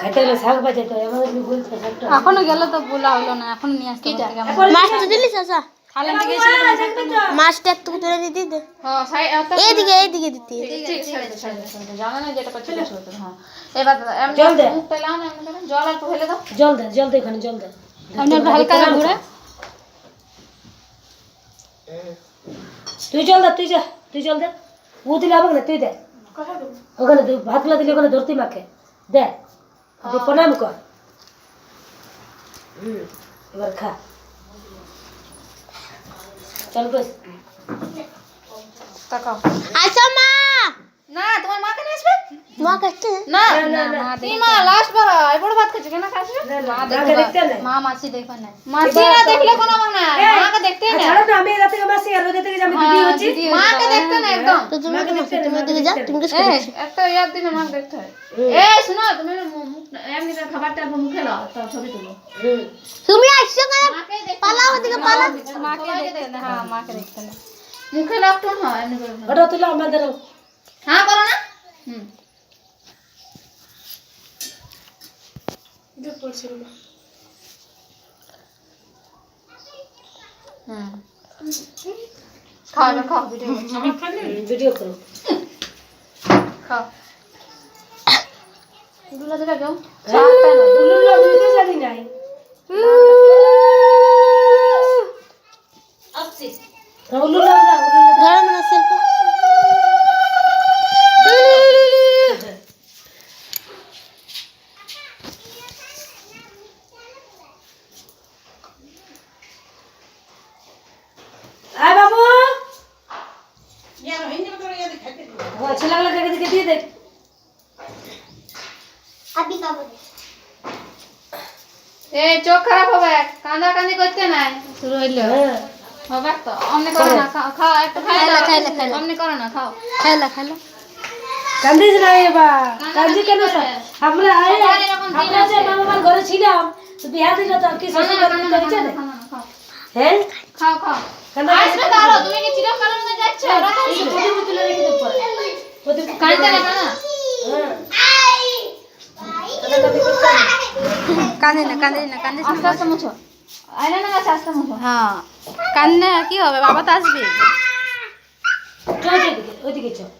খাইতে গেলে শাক বাজাইতে হয় আমাদের বলছে এখনো গেল তো বলা হলো না, এখন নিয়ে আসতে মাছটা দিলি চাচা? খালেন থেকে এসে মাছটা একটু তুলে দিতে দে। এইদিকে এইদিকে দিতে। জানো না যেটা করতে হতো। হ্যাঁ এবার জল দে, মুখটা লাও না, এমনি করে জল অল্প ফেলে দাও। জল দে, জল দে, এখানে জল দে। আপনি একটু হালকা ঘুরে তুই জল দে, তুই যা, তুই জল দে। ও দিলে হবে না, তুই দে ওখানে। তুই ভাতগুলা দিলে ওখানে ধরতি মাকে দে, তুই প্রণাম কর। এবার খা, চল বস। তাকাও। আচ্ছা মা, না তোমার মা কেন আসবে? মা কাছে না না, না না, তুই মা লাস্ট বার এই বড় ভাত খাচ্ছ কেন খাসবে? মা মাকে দেখতে নাই। মা মাছি দেখবে না, মাছি না দেখলে কোন হবে না, মাকে দেখতে না। ছাড়ো না, আমি রাতে মাসি আর ওদের থেকে আমি দিদি হচ্ছি। মাকে দেখতে না একদম। তো তুমি দিকে যা, তুমি কাছে এই একটা ইয়াদ দিলে মাকে দেখতে হয়। এই শুনো, তুমি এমনি খাবারটা মুখে লাও, তো ছবি তুলো। তুমি আসছো কেন? মাকে দেখতে পালাও ওদিকে পালাও। মাকে দেখতে না, হ্যাঁ মাকে দেখতে না। মুখে লাও তো, হ্যাঁ এমনি করে। ওটা তুলো আমাদের। হ্যাঁ করো না। খাও এবার খাও, ভিডিও করো। খাও। দুলা দিলা কেউ? উলুল্লা দিতে জানি নাই। আপসি উলুল্লা দাও, উলুল্লা ধরো না সেলফি। আয় বাবু, ছেলেগুলো দিকে দিয়ে দে। আবি খাবো। এই চোখ খারাপ হবে, কান্দা কান্দি করতে নাই। শুরু হইলো হবে তো, অমনি করো না, খাও খাও একটু খাইলা অমনি করো না, খাও। খাইলা খাইলা। কান্দিস না এবা, কান্দি কেন? আমরা আমরা যে মামার ঘরে ছিলাম, তো বিয়া দিল তো কি শ্বশুর বাড়ি দিতে হয়েছে না? হ্যাঁ খাও খাও। আসবে দাঁড়ো, তুমি কি চিরকালের মধ্যে যাচ্ছ? এই প্রদীপ তুলে রেখে দে পরে। প্রদীপ কান্দতে না কানা। কাঁদে না কাঁদে না কাঁদে না। আস্তে আস্তে মুছো। আইনা না গাছে আস্তে মুছো। হ্যাঁ কান্না কি হবে, বাবা তো আসবে। চল ওইদিকে, ওইদিকে চল।